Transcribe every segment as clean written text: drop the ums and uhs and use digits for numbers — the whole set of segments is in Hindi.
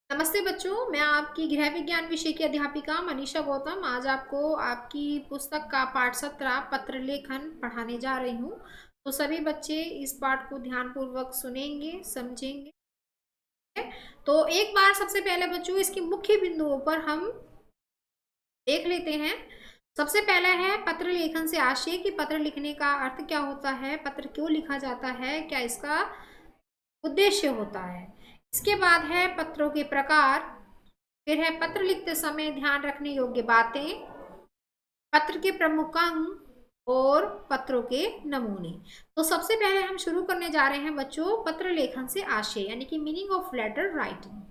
नमस्ते बच्चों, मैं आपकी गृह विज्ञान विषय की अध्यापिका मनीषा गौतम आज आपको आपकी पुस्तक का पाठ 17 पत्र लेखन पढ़ाने जा रही हूँ। तो सभी बच्चे इस पाठ को ध्यानपूर्वक सुनेंगे, समझेंगे। तो एक बार सबसे पहले बच्चों इसकी मुख्य बिंदुओं पर हम देख लेते हैं। सबसे पहला है पत्र लेखन से आशय कि पत्र लिखने का अर्थ क्या होता है, पत्र क्यों लिखा जाता है, क्या इसका उद्देश्य होता है। इसके बाद है पत्रों के प्रकार, फिर है पत्र लिखते समय ध्यान रखने योग्य बातें, पत्र के प्रमुख अंग और पत्रों के नमूने। तो सबसे पहले हम शुरू करने जा रहे हैं बच्चों पत्र लेखन से आशय यानी कि मीनिंग ऑफ लेटर राइटिंग।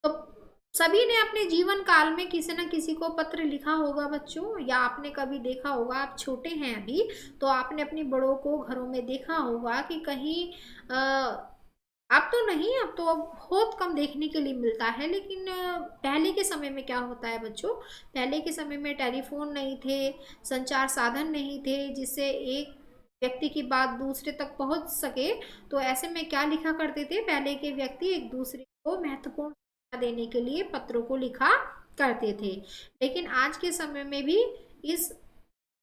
तो सभी ने अपने जीवन काल में किसी न किसी को पत्र लिखा होगा बच्चों, या आपने कभी देखा होगा, आप छोटे हैं अभी तो आपने अपने बड़ों को घरों में देखा होगा कि कहीं अब तो नहीं, अब तो बहुत कम देखने के लिए मिलता है, लेकिन पहले के समय में क्या होता है बच्चों, पहले के समय में टेलीफोन नहीं थे, संचार साधन नहीं थे जिससे एक व्यक्ति की बात दूसरे तक पहुंच सके। तो ऐसे में क्या लिखा करते थे, पहले के व्यक्ति एक दूसरे को महत्वपूर्ण सूचना देने के लिए पत्रों को लिखा करते थे। लेकिन आज के समय में भी इस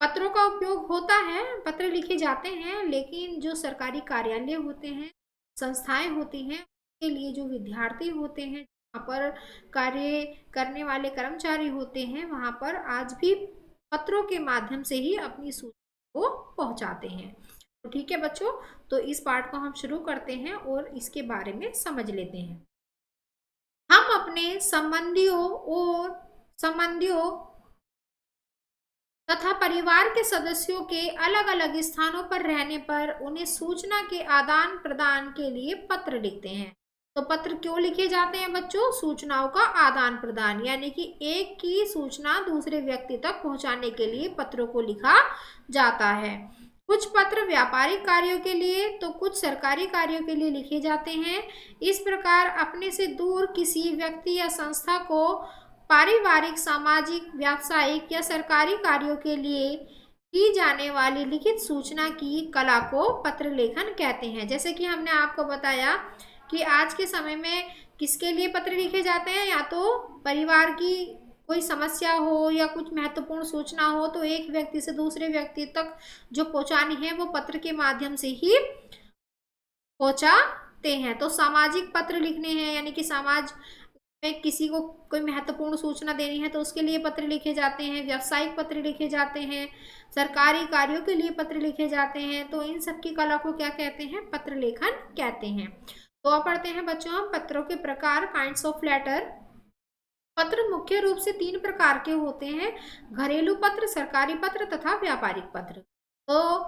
पत्रों का उपयोग होता है, पत्र लिखे जाते हैं, लेकिन जो सरकारी कार्यालय होते हैं, संस्थाएं होती हैं, उनके लिए जो विद्यार्थी होते हैं, वहाँ पर कार्य करने वाले कर्मचारी होते हैं, वहाँ पर आज भी पत्रों के माध्यम से ही अपनी सूचना को पहुंचाते हैं। तो ठीक है बच्चों, तो इस पाठ को हम शुरू करते हैं और इसके बारे में समझ लेते हैं। हम अपने संबंधियों तथा परिवार के सदस्यों के अलग अलग स्थानों पर रहने पर उन्हें सूचना के आदान प्रदान के लिए पत्र लिखते हैं। तो पत्र क्यों लिखे जाते हैं बच्चों, सूचनाओं का आदान प्रदान यानी कि एक की सूचना दूसरे व्यक्ति तक पहुंचाने के लिए पत्रों को लिखा जाता है। कुछ पत्र व्यापारिक कार्यों के लिए तो कुछ सरकारी कार्यों के लिए लिखे जाते हैं। इस प्रकार अपने से दूर किसी व्यक्ति या संस्था को पारिवारिक, सामाजिक, व्यावसायिक या सरकारी कार्यों के लिए की जाने वाली लिखित सूचना की कला को पत्र लेखन कहते हैं। जैसे कि हमने आपको बताया कि आज के समय में किसके लिए पत्र लिखे जाते हैं, या तो परिवार की कोई समस्या हो या कुछ महत्वपूर्ण सूचना हो तो एक व्यक्ति से दूसरे व्यक्ति तक जो पहुंचानी है वो पत्र के माध्यम से ही पहुंचाते हैं। तो सामाजिक पत्र लिखने हैं यानी कि समाज में किसी को कोई महत्वपूर्ण सूचना देनी है तो उसके लिए पत्र लिखे जाते हैं। व्यावसायिक पत्र लिखे जाते हैं, सरकारी कार्यों के लिए पत्र लिखे जाते हैं। तो इन सब की कला को क्या कहते हैं, पत्र लेखन कहते हैं। तो अब पढ़ते हैं बच्चों हम पत्रों के प्रकार, काइंड्स ऑफ लेटर। पत्र मुख्य रूप से 3 प्रकार के होते हैं, घरेलू पत्र, सरकारी पत्र तथा व्यापारिक पत्र। तो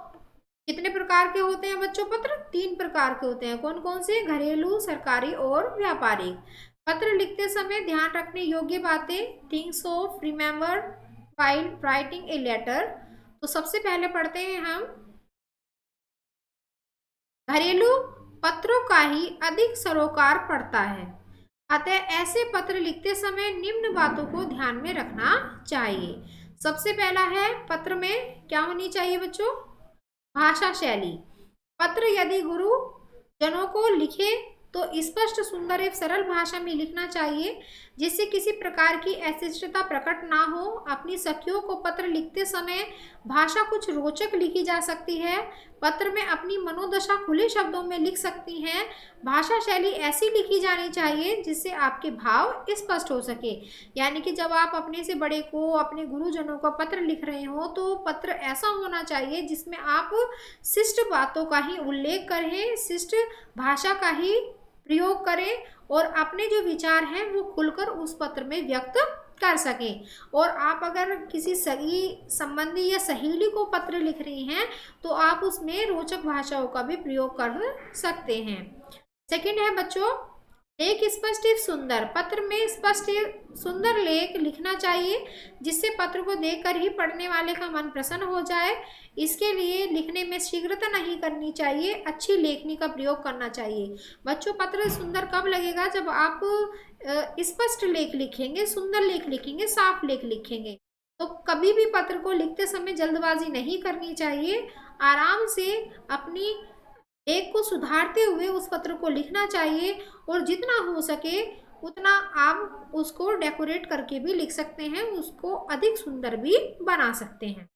कितने प्रकार के होते हैं बच्चों पत्र, 3 प्रकार के होते हैं। कौन कौन से, घरेलू, सरकारी और व्यापारिक। पत्र लिखते समय ध्यान रखने योग्य बातें, things of remember while writing a letter. तो सबसे पहले पढ़ते हैं हम, घरेलू पत्रों का ही अधिक सरोकार पड़ता है, अतः ऐसे पत्र लिखते समय निम्न बातों को ध्यान में रखना चाहिए। सबसे पहला है, पत्र में क्या होनी चाहिए बच्चों, भाषा शैली। पत्र यदि गुरु जनों को लिखे तो स्पष्ट, सुंदर एवं सरल भाषा में लिखना चाहिए जिससे किसी प्रकार की अशिष्टता प्रकट ना हो। अपनी सखियों को पत्र लिखते समय भाषा कुछ रोचक लिखी जा सकती है। पत्र में अपनी मनोदशा खुले शब्दों में लिख सकती हैं। भाषा शैली ऐसी लिखी जानी चाहिए जिससे आपके भाव स्पष्ट हो सके। यानी कि जब आप अपने से बड़े को, अपने गुरुजनों को पत्र लिख रहे हो तो पत्र ऐसा होना चाहिए जिसमें आप शिष्ट बातों का ही उल्लेख करें, शिष्ट भाषा का ही प्रयोग करें और अपने जो विचार हैं वो खुलकर उस पत्र में व्यक्त कर सकें। और आप अगर किसी सगी संबंधी या सहेली को पत्र लिख रही हैं तो आप उसमें रोचक भाषाओं का भी प्रयोग कर सकते हैं। सेकंड है बच्चों, लेख स्पष्ट एवं सुंदर। पत्र में स्पष्ट सुंदर लेख लिखना चाहिए जिससे पत्र को देखकर ही पढ़ने वाले का मन प्रसन्न हो जाए। इसके लिए लिखने में शीघ्रता नहीं करनी चाहिए, अच्छी लेखनी का प्रयोग करना चाहिए। बच्चों पत्र सुंदर कब लगेगा, जब आप स्पष्ट लेख लिखेंगे, सुंदर लेख लिखेंगे, साफ लेख लिखेंगे। तो कभी भी पत्र को लिखते समय जल्दबाजी नहीं करनी चाहिए, आराम से अपनी एक को सुधारते हुए उस पत्र को लिखना चाहिए और जितना हो सके उतना आप उसको डेकोरेट करके भी लिख सकते हैं, उसको अधिक सुंदर भी बना सकते हैं।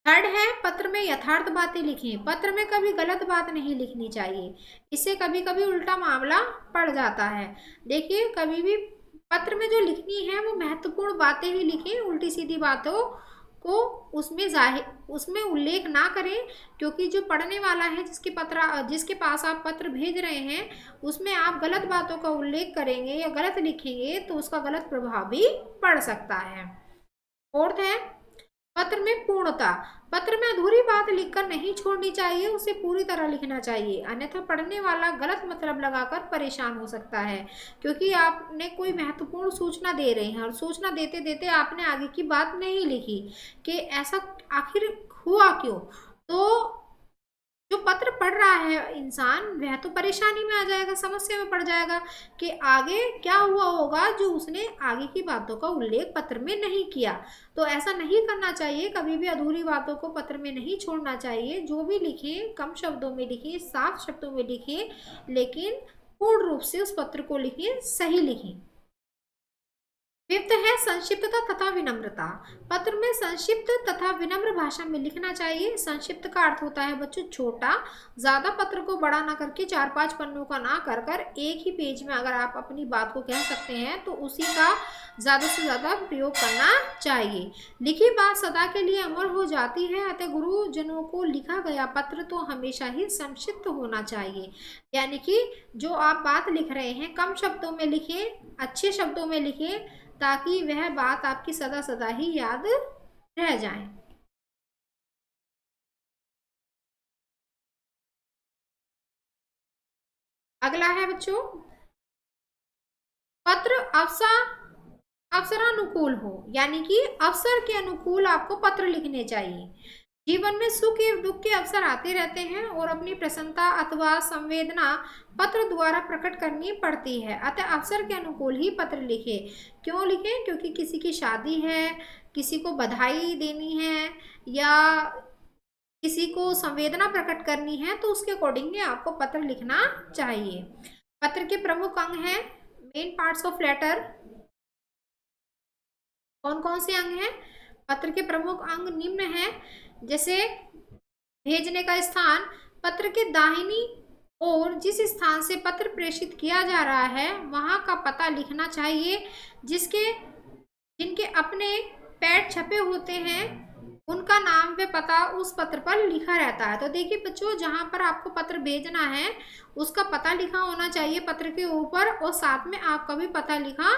थर्ड है, पत्र में यथार्थ बातें लिखें। पत्र में कभी गलत बात नहीं लिखनी चाहिए, इससे कभी कभी उल्टा मामला पड़ जाता है। देखिए, कभी भी पत्र में जो लिखनी है वो महत्वपूर्ण बातें ही लिखें, उल्टी सीधी बातों को उसमें उल्लेख ना करें, क्योंकि जो पढ़ने वाला है जिसके पास आप पत्र भेज रहे हैं, उसमें आप गलत बातों का उल्लेख करेंगे या गलत लिखेंगे तो उसका गलत प्रभाव भी पड़ सकता है। फोर्थ है, पत्र में पूर्णता। पत्र में अधूरी बात लिखकर नहीं छोड़नी चाहिए, उसे पूरी तरह लिखना चाहिए, अन्यथा पढ़ने वाला गलत मतलब लगाकर परेशान हो सकता है। क्योंकि आपने कोई महत्वपूर्ण सूचना दे रहे हैं और सूचना देते देते आपने आगे की बात नहीं लिखी कि ऐसा आखिर हुआ क्यों, तो जो पत्र पढ़ रहा है इंसान वह तो परेशानी में आ जाएगा, समस्या में पड़ जाएगा कि आगे क्या हुआ होगा जो उसने आगे की बातों का उल्लेख पत्र में नहीं किया। तो ऐसा नहीं करना चाहिए, कभी भी अधूरी बातों को पत्र में नहीं छोड़ना चाहिए। जो भी लिखें कम शब्दों में लिखें, साफ शब्दों में लिखें, लेकिन पूर्ण रूप से उस पत्र को लिखें, सही लिखें। फिफ्थ है, संक्षिप्तता तथा विनम्रता। पत्र में संक्षिप्त तथा विनम्र भाषा में लिखना चाहिए। संक्षिप्त का अर्थ होता है बच्चों छोटा, ज्यादा पत्र को बड़ा ना करके 4-5 पन्नों का ना कर कर एक ही पेज में अगर आप अपनी बात को कह सकते हैं तो उसी का ज्यादा से ज्यादा प्रयोग करना चाहिए। लिखी बात सदा के लिए अमर हो जाती है, अतः गुरुजनों को लिखा गया पत्र तो हमेशा ही संक्षिप्त होना चाहिए। यानी कि जो आप बात लिख रहे हैं कम शब्दों में लिखें, अच्छे शब्दों में लिखें, ताकि वह बात आपकी सदा सदा ही याद रह जाए। अगला है बच्चों, पत्र अवसरानुकूल हो, यानी कि अवसर के अनुकूल आपको पत्र लिखने चाहिए। जीवन में सुख एवं दुख के अवसर आते रहते हैं और अपनी प्रसन्नता अथवा संवेदना पत्र द्वारा प्रकट करनी पड़ती है, अतः अवसर के अनुकूल ही पत्र लिखे। क्यों लिखें? क्योंकि किसी की शादी है, किसी को बधाई देनी है या किसी को संवेदना प्रकट करनी है, तो उसके अकॉर्डिंगली आपको पत्र लिखना चाहिए। पत्र के प्रमुख अंग हैं, मेन पार्ट्स ऑफ लेटर। कौन कौन से अंग हैं? पत्र के प्रमुख अंग निम्न हैं, जैसे भेजने का स्थान, पत्र के दाहिनी ओर जिस स्थान से पत्र प्रेषित किया जा रहा है वहां का पता लिखना चाहिए। जिनके अपने पैड छपे होते हैं उनका नाम व पता उस पत्र पर लिखा रहता है। तो देखिए बच्चों, जहां पर आपको पत्र भेजना है उसका पता लिखा होना चाहिए पत्र के ऊपर, और साथ में आपका भी पता लिखा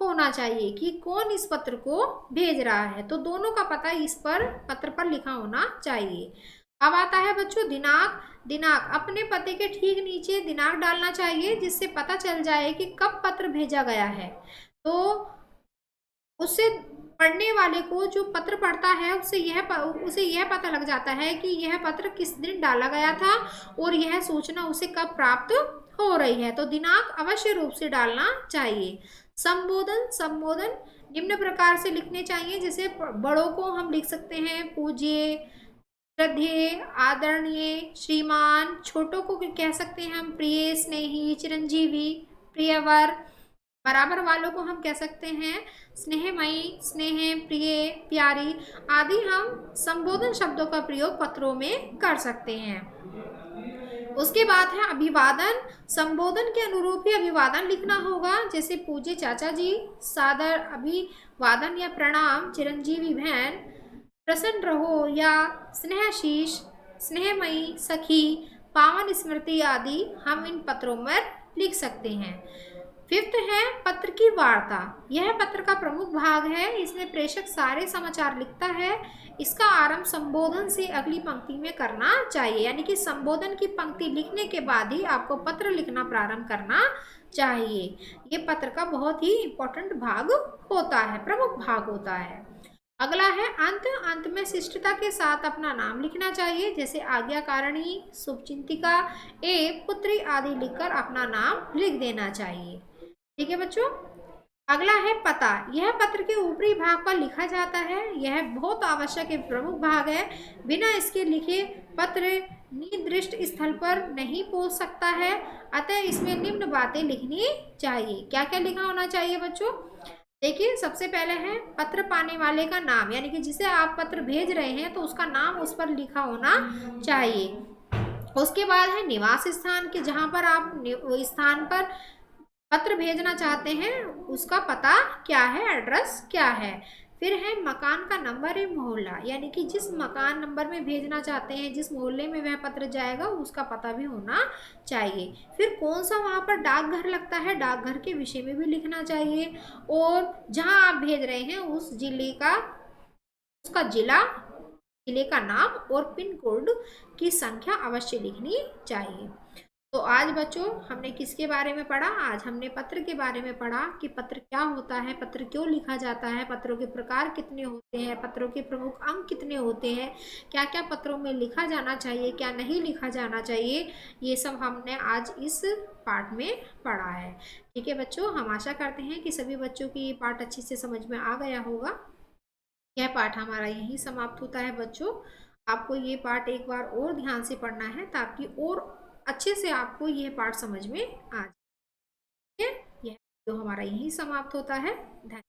होना चाहिए कि कौन इस पत्र को भेज रहा है। तो दोनों का पता इस पर पत्र पर लिखा होना चाहिए। अब आता है बच्चों दिनांक। दिनांक अपने पते के ठीक नीचे दिनांक डालना चाहिए, जिससे पता चल जाए कि कब पत्र भेजा गया है। तो उससे पढ़ने वाले को, जो पत्र पढ़ता है, उसे यह पता लग जाता है कि यह पत्र किस दिन डाला गया था और यह सूचना उसे कब प्राप्त हो रही है। तो दिनांक अवश्य रूप से डालना चाहिए। संबोधन निम्न प्रकार से लिखने चाहिए, जैसे बड़ों को हम लिख सकते हैं पूज्य, श्रद्धेय, आदरणीय, श्रीमान। छोटों को कह सकते हैं हम प्रिय, स्नेही, चिरंजीवी, प्रियवर। बराबर वालों को हम कह सकते हैं स्नेहमयी, स्नेह, प्रिय, प्यारी आदि। हम संबोधन शब्दों का प्रयोग पत्रों में कर सकते हैं। उसके बाद है अभिवादन। संबोधन के अनुरूप ही अभिवादन लिखना होगा, जैसे पूज्य चाचा जी, सादर अभिवादन या प्रणाम, चिरंजीवी बहन, प्रसन्न रहो या स्नेहशीष, स्नेहमयी, सखी, पावन स्मृति आदि हम इन पत्रों में लिख सकते हैं। फिफ्थ है पत्र की वार्ता। यह पत्र का प्रमुख भाग है, इसमें प्रेषक सारे समाचार लिखता है। इसका आरंभ संबोधन से अगली पंक्ति में करना चाहिए, यानी कि संबोधन की पंक्ति लिखने के बाद ही आपको पत्र लिखना प्रारंभ करना चाहिए। ये पत्र का बहुत ही इंपॉर्टेंट भाग होता है, प्रमुख भाग होता है। अगला है अंत। अंत में शिष्टता के साथ अपना नाम लिखना चाहिए, जैसे आज्ञाकारिणी, शुभचिंतिका, पुत्री आदि लिखकर अपना नाम लिख देना चाहिए। ठीक है बच्चों। अगला है पता। यह पत्र के ऊपरी भाग पर लिखा जाता है। यह बहुत आवश्यक एवं प्रमुख भाग है। बिना इसके लिखे पत्र निर्दिष्ट स्थल पर नहीं पहुंच सकता है, अतः इसमें निम्न बातें लिखनी चाहिए। क्या क्या लिखा होना चाहिए बच्चों? देखिए, सबसे पहले है पत्र पाने वाले का नाम, यानी कि जिसे आप पत्र भेज रहे हैं तो उसका नाम उस पर लिखा होना चाहिए। उसके बाद है निवास स्थान, के जहां पर आप स्थान पर पत्र भेजना चाहते हैं उसका पता क्या है, एड्रेस क्या है। फिर है मकान का नंबर एवं मोहल्ला, यानी कि जिस मकान नंबर में भेजना चाहते हैं, जिस मोहल्ले में वह पत्र जाएगा उसका पता भी होना चाहिए। फिर कौन सा वहां पर डाकघर लगता है, डाकघर के विषय में भी लिखना चाहिए। और जहां आप भेज रहे हैं उस जिले का, उसका जिला, जिले का नाम और पिन कोड की संख्या अवश्य लिखनी चाहिए। तो आज बच्चों हमने किसके बारे में पढ़ा? आज हमने पत्र के बारे में पढ़ा कि पत्र क्या होता है, पत्र क्यों लिखा जाता है, पत्रों के प्रकार कितने होते हैं, पत्रों के प्रमुख अंग कितने होते हैं, क्या क्या पत्रों में लिखा जाना चाहिए, क्या नहीं लिखा जाना चाहिए, ये सब हमने आज इस पाठ में पढ़ा है। ठीक है बच्चों, हम आशा करते हैं कि सभी बच्चों की ये पाठ अच्छी से समझ में आ गया होगा। यह पाठ हमारा यहीं समाप्त होता है बच्चों। आपको ये पाठ एक बार और ध्यान से पढ़ना है ताकि और अच्छे से आपको यह पाठ समझ में आ जाए। यह वीडियो हमारा यहीं समाप्त होता है। धन्यवाद।